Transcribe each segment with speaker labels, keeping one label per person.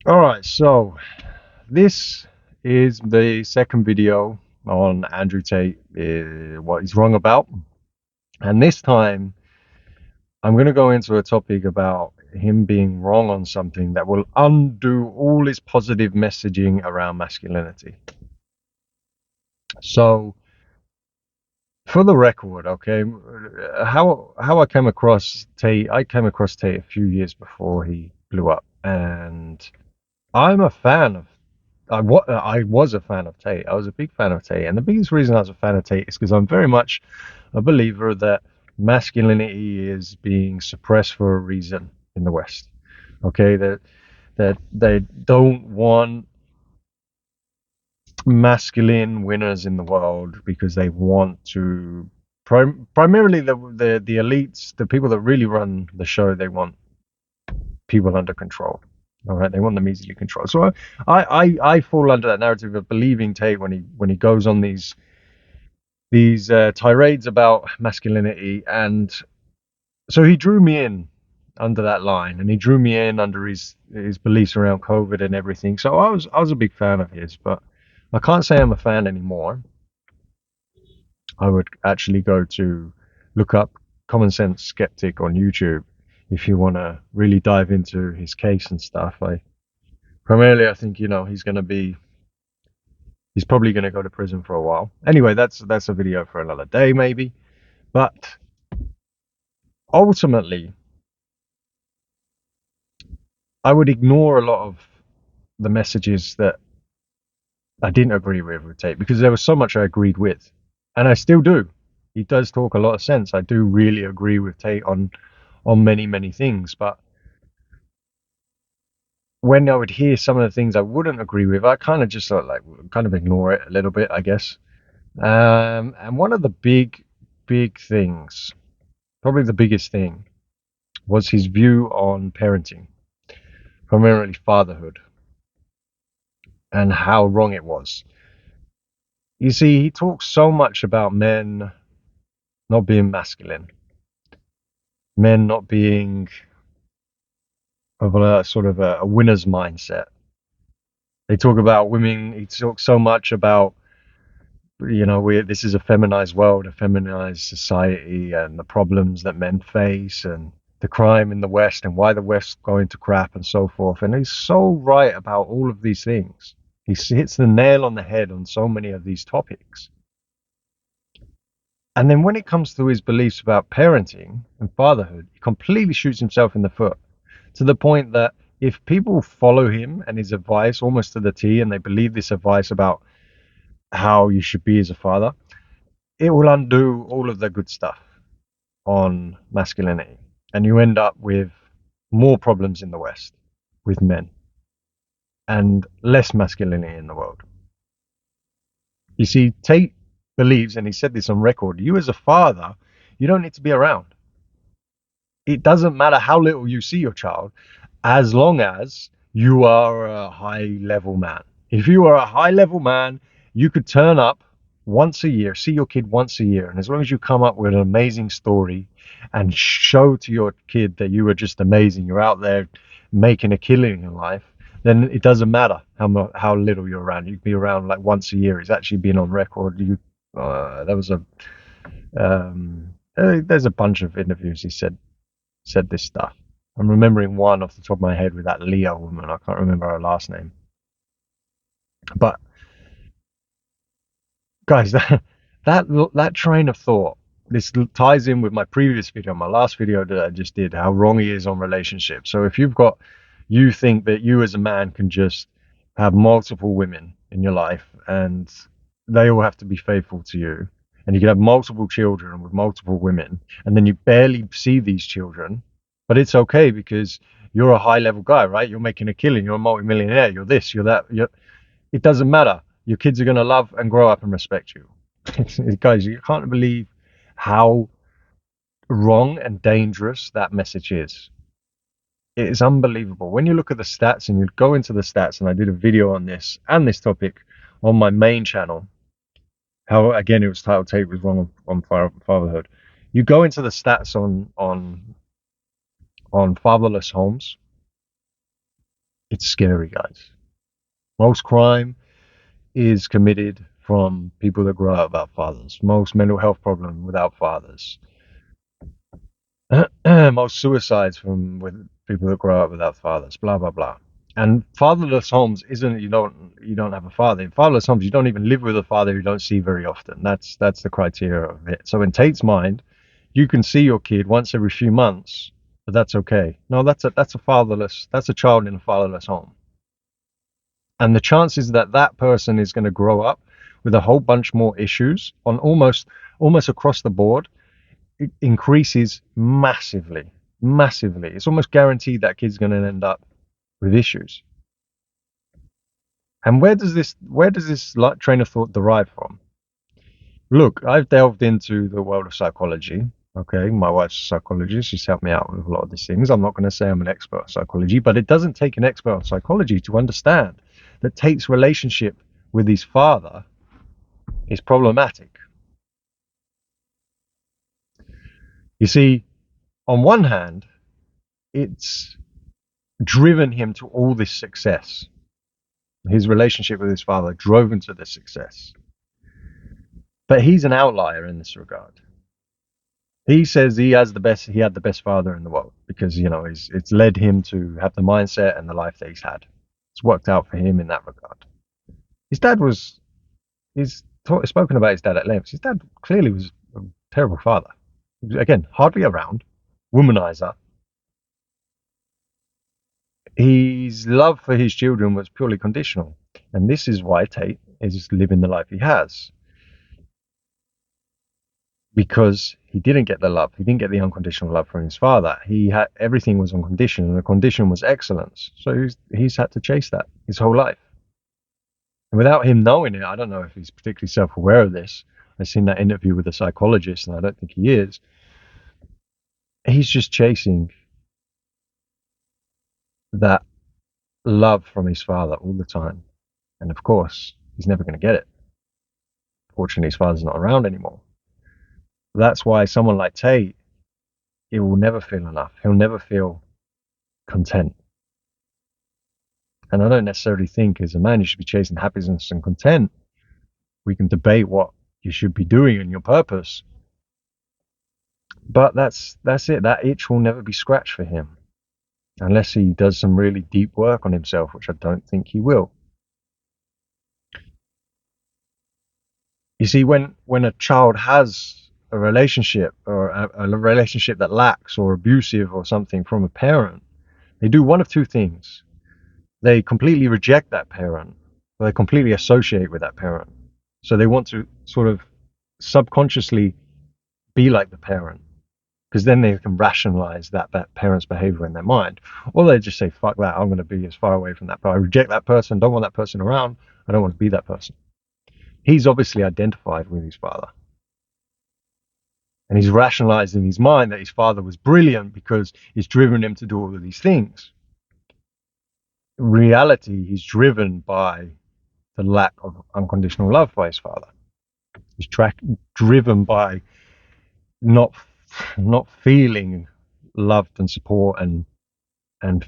Speaker 1: All right, so this is the second video on Andrew Tate, what he's wrong about. And this time, I'm going to go into a topic about him being wrong on something that will undo all his positive messaging around masculinity. So, for the record, okay, how I came across Tate a few years before he blew up, and I'm a fan of I was a fan of Tate. I was a big fan of Tate, and the biggest reason I was a fan of Tate is because I'm very much a believer that masculinity is being suppressed for a reason in the West. Okay, that they don't want masculine winners in the world because they want to primarily the elites, the people that really run the show. They want people under control. All right, they want them easily controlled. So I fall under that narrative of believing Tate when he goes on these tirades about masculinity, and so he drew me in under that line, and he drew me in under his beliefs around COVID and everything. So I was a big fan of his, but I can't say I'm a fan anymore. I would actually go to look up Common Sense Skeptic on YouTube if you want to really dive into his case and stuff. I think he's probably going to go to prison for a while. Anyway, that's a video for another day maybe. But ultimately, I would ignore a lot of the messages that I didn't agree with Tate because there was so much I agreed with, and I still do. He does talk a lot of sense. I do really agree with Tate on many things, but when I would hear some of the things I wouldn't agree with, I kind of just kind of ignore it a little bit, I guess. And one of the big things, probably the biggest thing, was his view on parenting, primarily fatherhood, and how wrong it was. You see, he talks so much about men not being masculine, men not being of a sort of a winner's mindset. They talk about women. He talks so much about this is a feminized world, a feminized society, and the problems that men face, and the crime in the West, and why the West's going to crap, and so forth. And he's so right about all of these things. He hits the nail on the head on so many of these topics. And then when it comes to his beliefs about parenting and fatherhood, he completely shoots himself in the foot to the point that if people follow him and his advice almost to the T, and they believe this advice about how you should be as a father, it will undo all of the good stuff on masculinity. And you end up with more problems in the West with men and less masculinity in the world. You see, Tate believes, and he said this on record, you as a father, you don't need to be around. It doesn't matter how little you see your child, as long as you are a high level man. If you are a high level man, you could turn up once a year, see your kid once a year, and as long as you come up with an amazing story and show to your kid that you are just amazing, you're out there making a killing in life, then it doesn't matter how little you're around. You can be around like once a year. It's actually been on record. There was there's a bunch of interviews he said this stuff. I'm remembering one off the top of my head with that Leah woman. I can't remember her last name. But guys, that train of thought, this ties in with my previous video, my last video that I just did, how wrong he is on relationships. So if you think that you as a man can just have multiple women in your life and they all have to be faithful to you, and you can have multiple children with multiple women, and then you barely see these children, but it's okay because you're a high level guy, right? You're making a killing, you're a multimillionaire, you're this, you're that, it doesn't matter. Your kids are going to love and grow up and respect you. Guys, you can't believe how wrong and dangerous that message is. It is unbelievable. When you look at the stats and you go into the stats, and I did a video on this and this topic on my main channel, how again it was titled Tate was wrong on fatherhood. You go into the stats on fatherless homes. It's scary, guys. Most crime is committed from people that grow up without fathers. Most mental health problem without fathers. Most suicides from with people that grow up without fathers. Blah blah blah. And fatherless homes isn't you don't have a father. In fatherless homes, you don't even live with a father you don't see very often. That's the criteria of it. So in Tate's mind, you can see your kid once every few months, but that's okay. No, that's a child in a fatherless home. And the chances that that person is going to grow up with a whole bunch more issues on almost across the board, it increases massively, massively. It's almost guaranteed that kid's going to end up with issues. And where does this like train of thought derive from? Look, I've delved into the world of psychology. Okay, my wife's a psychologist. She's helped me out with a lot of these things. I'm not going to say I'm an expert on psychology, but it doesn't take an expert on psychology to understand that Tate's relationship with his father is problematic. You see, on one hand, it's driven him to all this success. His relationship with his father drove him to this success. But he's an outlier in this regard. He says he had the best father in the world because it's led him to have the mindset and the life that he's had. It's worked out for him in that regard. His dad was he's spoken about his dad at length. His dad clearly was a terrible father. Again, hardly around, womanizer. His love for his children was purely conditional, and this is why Tate is living the life he has. Because he didn't get the love. He didn't get the unconditional love from his father. He had everything was on condition, and the condition was excellence. So he's had to chase that his whole life. And without him knowing it, I don't know if he's particularly self-aware of this. I've seen that interview with a psychologist, and I don't think he is. He's just chasing that love from his father all the time. And of course, he's never going to get it. Fortunately, his father's not around anymore. That's why someone like Tate, he will never feel enough. He'll never feel content. And I don't necessarily think as a man you should be chasing happiness and content. We can debate what you should be doing and your purpose. But that's it. That itch will never be scratched for him. Unless he does some really deep work on himself, which I don't think he will. You see, when a child has a relationship or a relationship that lacks or abusive or something from a parent, they do one of two things. They completely reject that parent, or they completely associate with that parent. So they want to sort of subconsciously be like the parent, because then they can rationalize that parent's behavior in their mind. Or they just say, fuck that, I'm going to be as far away from that. But I reject that person, don't want that person around, I don't want to be that person. He's obviously identified with his father. And he's rationalized in his mind that his father was brilliant because it's driven him to do all of these things. In reality, he's driven by the lack of unconditional love by his father. He's driven by not feeling loved and support and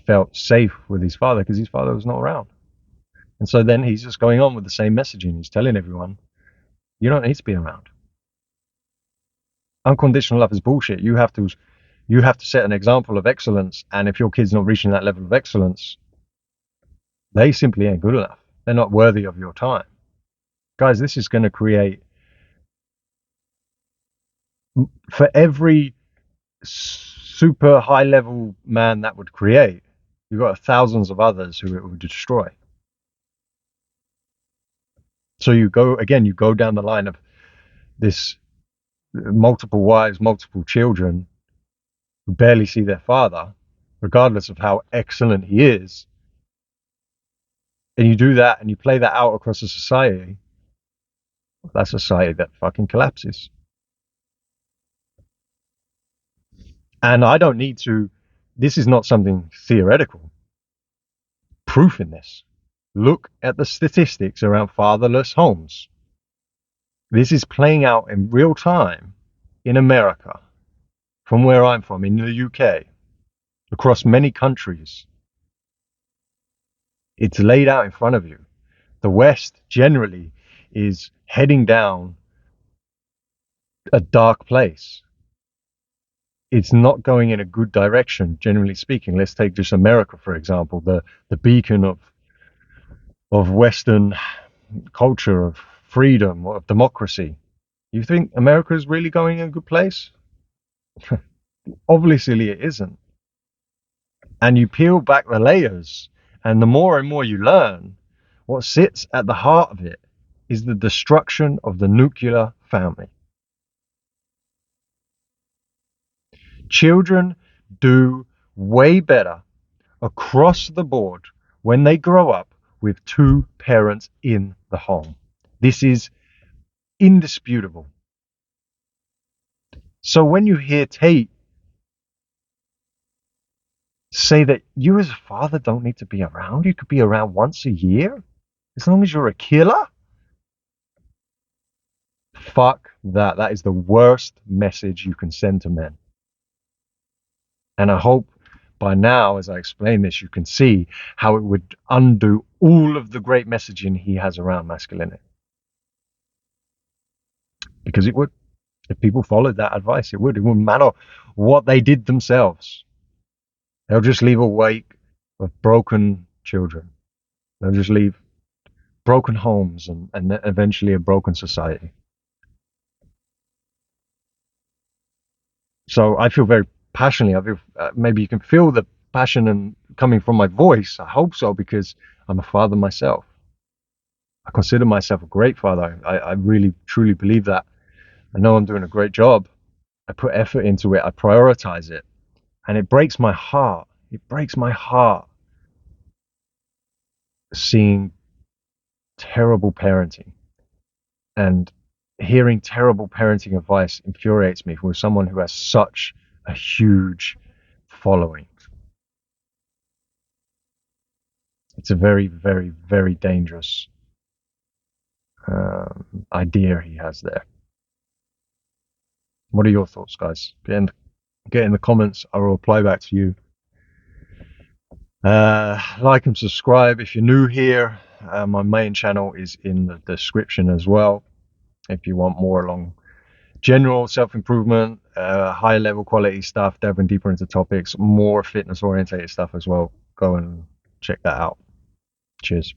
Speaker 1: felt safe with his father because his father was not around. And so then he's just going on with the same messaging. He's telling everyone, you don't need to be around. Unconditional love is bullshit. You have to set an example of excellence, and if your kid's not reaching that level of excellence, they simply ain't good enough. They're not worthy of your time. Guys, this is going to create, for every super high level man that would create, you've got thousands of others who it would destroy. So you go down the line of this multiple wives, multiple children who barely see their father, regardless of how excellent he is. And you do that and you play that out across a society, that's a society that fucking collapses. And I don't need to, this is not something theoretical. Proof in this. Look at the statistics around fatherless homes. This is playing out in real time in America, from where I'm from, in the UK, across many countries. It's laid out in front of you. The West generally is heading down a dark place. It's not going in a good direction, generally speaking. Let's take just America, for example, the beacon of Western culture, of freedom, of democracy. You think America is really going in a good place? Obviously, it isn't. And you peel back the layers, and the more and more you learn, what sits at the heart of it is the destruction of the nuclear family. Children do way better across the board when they grow up with two parents in the home. This is indisputable. So when you hear Tate say that you as a father don't need to be around, you could be around once a year as long as you're a killer, fuck that. That is the worst message you can send to men. And I hope by now, as I explain this, you can see how it would undo all of the great messaging he has around masculinity. Because it would. If people followed that advice, it would. It wouldn't matter what they did themselves. They'll just leave a wake of broken children. They'll just leave broken homes and eventually a broken society. So I feel very passionately. I feel maybe you can feel the passion and coming from my voice. I hope so, because I'm a father myself. I consider myself a great father. I really truly believe that. I know I'm doing a great job. I put effort into it. I prioritize it, and it breaks my heart. It breaks my heart seeing terrible parenting, and hearing terrible parenting advice infuriates me from someone who has such a huge following. It's a very, very, very dangerous idea he has there. What are your thoughts, guys? Get in the comments. I will reply back to you. Like and subscribe if you're new here. My main channel is in the description as well. If you want more along general self-improvement, high level quality stuff, delving deeper into topics, more fitness orientated stuff as well, go and check that out. Cheers.